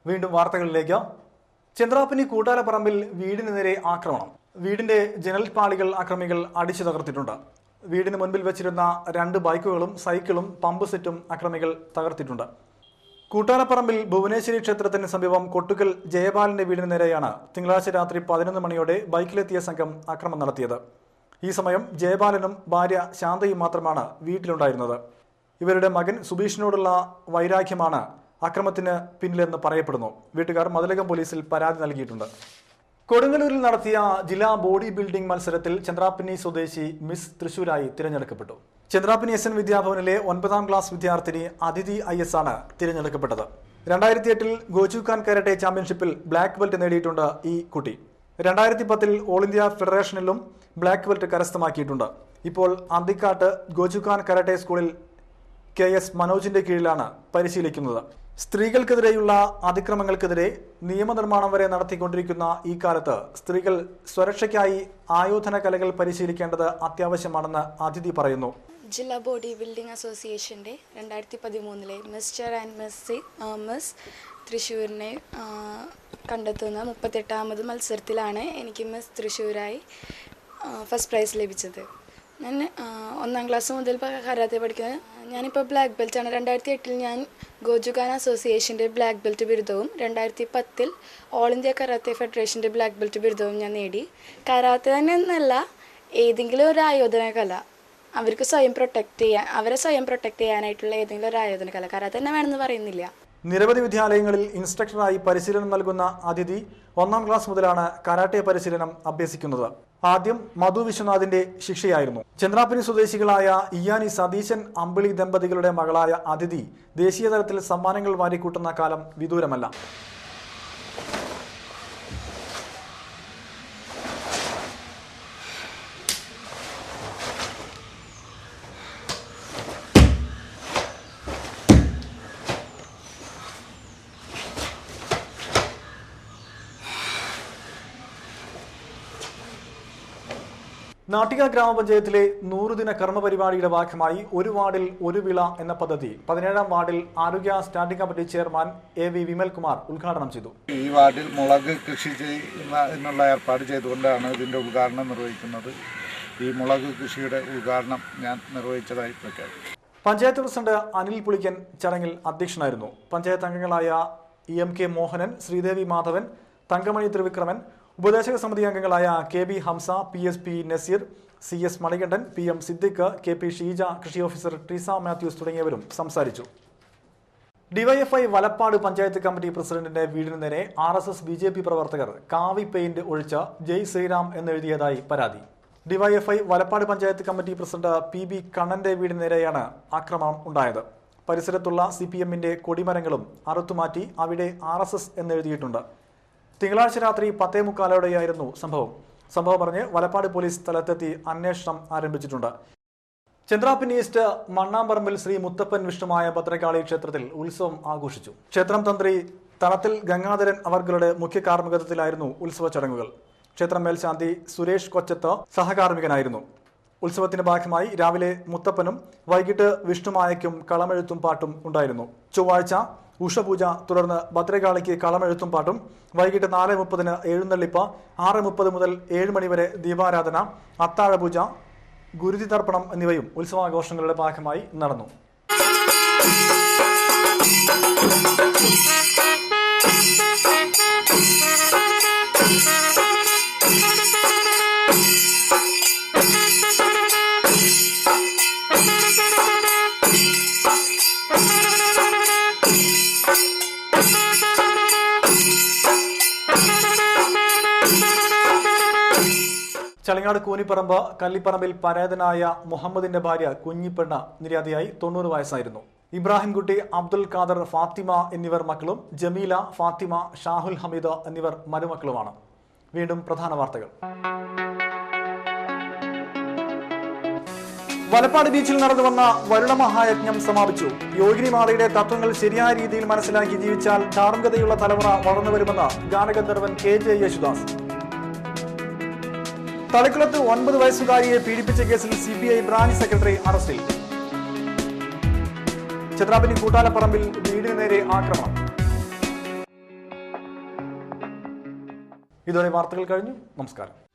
വീണ്ടും വാർത്തകളിലേക്ക്. ചന്ദ്രാപ്പിനി കൂട്ടാലപ്പറമ്പിൽ വീടിന് നേരെ ആക്രമണം. വീടിന്റെ ജനൽപാളികൾ അക്രമികൾ അടിച്ചു തകർത്തിട്ടുണ്ട്. വീടിന് മുൻപിൽ വെച്ചിരുന്ന 2 ബൈക്കുകളും സൈക്കിളും പമ്പ് സെറ്റും അക്രമികൾ തകർത്തിട്ടുണ്ട്. കൂട്ടാലപ്പറമ്പിൽ ഭുവനേശ്വരി ക്ഷേത്രത്തിന് സമീപം കൊട്ടുക്കൽ ജയപാലന്റെ വീടിന് നേരെയാണ് തിങ്കളാഴ്ച രാത്രി 11 മണിയോടെ ബൈക്കിലെത്തിയ സംഘം ആക്രമണം നടത്തിയത്. ഈ സമയം ജയപാലനും ഭാര്യ ശാന്തയും മാത്രമാണ് വീട്ടിലുണ്ടായിരുന്നത്. ഇവരുടെ മകൻ സുബീഷിനോടുള്ള വൈരാഗ്യമാണ് അക്രമത്തിന് പിന്നിലെന്ന് പറയപ്പെടുന്നു. വീട്ടുകാർ മതിലകം പോലീസിൽ പരാതി നൽകിയിട്ടുണ്ട്. കൊടുങ്ങല്ലൂരിൽ നടത്തിയ ജില്ലാ ബോഡി ബിൽഡിംഗ് മത്സരത്തിൽ ചന്ദ്രാപ്പിനി സ്വദേശി മിസ് തൃശൂരായി തിരഞ്ഞെടുക്കപ്പെട്ടു. ചന്ദ്രാപ്പിനി SN വിദ്യാഭവനിലെ 9ാം ക്ലാസ് വിദ്യാർത്ഥിനി അതിഥി IS ആണ് തിരഞ്ഞെടുക്കപ്പെട്ടത്. 2008 ഗോചുഖാൻ കരാട്ടെ ചാമ്പ്യൻഷിപ്പിൽ ബ്ലാക്ക് ബെൽറ്റ് നേടിയിട്ടുണ്ട് ഈ കുട്ടി. 2010 ഓൾ ഇന്ത്യ ഫെഡറേഷനിലും ബ്ലാക്ക് ബെൽറ്റ് കരസ്ഥമാക്കിയിട്ടുണ്ട്. ഇപ്പോൾ അന്തിക്കാട്ട് ഗോചുഖാൻ കരാട്ടെ സ്കൂളിൽ KS മനോജിന്റെ കീഴിലാണ് പരിശീലിക്കുന്നത്. സ്ത്രീകൾക്കെതിരെയുള്ള അതിക്രമങ്ങൾക്കെതിരെ നിയമനിർമ്മാണം വരെ നടത്തിക്കൊണ്ടിരിക്കുന്ന ഈ കാലത്ത് സ്ത്രീകൾ സുരക്ഷയ്ക്കായി ആയോധന കലകൾ പരിശീലിക്കേണ്ടത് അത്യാവശ്യമാണെന്ന് അതിഥി പറയുന്നു. ജില്ലാ ബോഡി ബിൽഡിംഗ് അസോസിയേഷൻ്റെ 2013 മിസ്റ്റർ ആൻഡ് മിസ് തൃശ്ശൂരിനെ കണ്ടെത്തുന്ന 38ാമത് മത്സരത്തിലാണ് എനിക്ക് മിസ് തൃശ്ശൂരായി ഫസ്റ്റ് പ്രൈസ് ലഭിച്ചത്. ഞാൻ 1ാം ക്ലാസ് മുതൽ കരാത്തെ പഠിക്കുന്നത്. ഞാനിപ്പോൾ ബ്ലാക്ക് ബെൽറ്റാണ്. 2008 ഞാൻ ഗോചുഖാൻ അസോസിയേഷൻ്റെ ബ്ലാക്ക് ബെൽറ്റ് ബിരുദവും 2010 ഓൾ ഇന്ത്യ കരാത്തെ ഫെഡറേഷൻ്റെ ബ്ലാക്ക് ബെൽറ്റ് ബിരുദവും ഞാൻ നേടി. കരാത്തെ തന്നെ എന്നല്ല, ഏതെങ്കിലും ഒരു ആയോധന കല അവരെ സ്വയം പ്രൊട്ടക്റ്റ് ചെയ്യാനായിട്ടുള്ള ഏതെങ്കിലും ഒരു ആയോധന കല. കരാത്തെ തന്നെ വേണമെന്ന് പറയുന്നില്ല. നിരവധി വിദ്യാലയങ്ങളിൽ ഇൻസ്ട്രക്ടറായി പരിശീലനം നൽകുന്ന അതിഥി 1ാം ക്ലാസ് മുതലാണ് കരാട്ടെ പരിശീലനം അഭ്യസിക്കുന്നത്. ആദ്യം മധു വിശ്വനാഥിന്റെ ശിക്ഷയായിരുന്നു. ചന്ദ്രാപ്പിനി സ്വദേശികളായ ഇയാനി സതീശൻ അമ്പിളി ദമ്പതികളുടെ മകളായ അതിഥി ദേശീയ തലത്തിൽ സമ്മാനങ്ങൾ വാരിക്കൂട്ടുന്ന കാലം വിദൂരമല്ല. നാട്ടിക ഗ്രാമപഞ്ചായത്തിലെ 100 ദിന കർമ്മപരിപാടിയുടെ ഭാഗമായി ഒരു വാർഡിൽ ഒരു വിള എന്ന പദ്ധതി 17ാം വാർഡിൽ ആരോഗ്യ standing committee chairman AV Vimalkumar ഉദ്ഘാടനം ചെയ്തു. ഈ വാർഡിൽ മുളക് കൃഷി ചെയ്യുന്നതിനുള്ള ഏർപ്പാട് ചെയ്തുകൊണ്ടാണ് ഇതിൻ്റെ ഉദ്ഘാടനം നിർവഹിക്കുന്നത്. ഈ മുളക് കൃഷിയുടെ ഉദ്ഘാടനം ഞാൻ നിർവഹിച്ചതായി പ്രഖ്യാപിച്ചു. പഞ്ചായത്ത് പ്രസിഡന്റ് അനിൽ പുളിക്കൻ ചടങ്ങിൽ അധ്യക്ഷനായിരുന്നു. പഞ്ചായത്ത് അംഗങ്ങളായ EMK മോഹനൻ, ശ്രീദേവി മാധവൻ, തങ്കമണി ത്രിവിക്രമൻ, ഉപദേശക സമിതി അംഗങ്ങളായ KB Hamza, PSP Naseer, CS Manikandan, PM Siddique, KP Sheeja, കൃഷി ഓഫീസർ ട്രീസ മാത്യൂസ് തുടങ്ങിയവരും സംസാരിച്ചു. DYFI വലപ്പാട് പഞ്ചായത്ത് കമ്മിറ്റി പ്രസിഡന്റിന്റെ വീടിന് നേരെ RSS BJP പ്രവർത്തകർ കാവി പെയിന്റ് ഒഴിച്ച് ജയ് ശ്രീറാം എന്നെഴുതിയതായി പരാതി. DYFI Valappad panchayat committee president PB കണ്ണന്റെ വീടിന് നേരെയാണ് ആക്രമണം ഉണ്ടായത്. പരിസരത്തുള്ള CPMന്റെ കൊടിമരങ്ങളും അറുത്തുമാറ്റി അവിടെ RSS എന്നെഴുതിയിട്ടുണ്ട്. തിങ്കളാഴ്ച രാത്രി 10:45 സംഭവം പറഞ്ഞ് വലപ്പാട് പോലീസ് സ്ഥലത്തെത്തി അന്വേഷണം ആരംഭിച്ചിട്ടുണ്ട്. ചന്ദ്രാപ്പിനി ഈസ്റ്റ് മണ്ണാമ്പറമ്പിൽ ശ്രീ മുത്തപ്പൻ വിഷ്ണുമായ ഭദ്രകാളി ക്ഷേത്രത്തിൽ ഉത്സവം ആഘോഷിച്ചു. ക്ഷേത്രം തന്ത്രി തണത്തിൽ ഗംഗാധരൻ അവർകളുടെ മുഖ്യ കാർമ്മികത്വത്തിലായിരുന്നു ഉത്സവ ചടങ്ങുകൾ. ക്ഷേത്രം മേൽശാന്തി സുരേഷ് കൊച്ചത്ത് സഹകാർമ്മികനായിരുന്നു. ഉത്സവത്തിന്റെ ഭാഗമായി രാവിലെ മുത്തപ്പനും വൈകിട്ട് വിഷ്ണുമായയ്ക്കും കളമെഴുത്തും പാട്ടും ഉണ്ടായിരുന്നു. ചൊവ്വാഴ്ച ഉഷപൂജ, തുടർന്ന് ഭദ്രകാളിക്ക് കളമെഴുത്തും പാട്ടും, വൈകിട്ട് 4:30 എഴുന്നള്ളിപ്പ്, 6:30 മുതൽ 7 മണി വരെ ദീപാരാധന, അത്താഴപൂജ, ഗുരുതി തർപ്പണം എന്നിവയും ഉത്സവാഘോഷങ്ങളുടെ ഭാഗമായി നടന്നു. ചളിങ്ങാട് കൂനിപ്പറമ്പ് കല്ലിപ്പറമ്പിൽ പരേതനായ മുഹമ്മദിന്റെ ഭാര്യ കുഞ്ഞിപ്പെണ്ണ നിര്യാതയായി 90 വയസ്സായിരുന്നു. ഇബ്രാഹിംകുട്ടി, അബ്ദുൽ ഖാദർ, ഫാത്തിമ എന്നിവർ മക്കളും ജമീല, ഫാത്തിമ, ഷാഹുൽ ഹമീദ് എന്നിവർ മരുമക്കളുമാണ്. വീണ്ടും പ്രധാന വാർത്തകൾ. വലപ്പാട് ബീച്ചിൽ നടന്നുവന്ന വരുണ മഹായജ്ഞം സമാപിച്ചു. യോഗിനി മാതയുടെ തത്വങ്ങൾ ശരിയായ രീതിയിൽ മനസ്സിലാക്കി ജീവിച്ചാൽ ധാർമ്മികതയുള്ള തലമുറ വളർന്നുവരുമെന്ന് ഗാനഗന്ധർവൻ KJ യേശുദാസ്. തളിക്കുളത്ത് 9 വയസ്സുകാരിയെ പീഡിപ്പിച്ച കേസിൽ CBI ബ്രാഞ്ച് സെക്രട്ടറി അറസ്റ്റിൽ. ചന്ദ്രാപ്പിനി കൂട്ടാലപ്പറമ്പിൽ വീടിന് നേരെ ആക്രമണം. ഇതോടെ വാർത്തകൾ കഴിഞ്ഞു. നമസ്കാരം.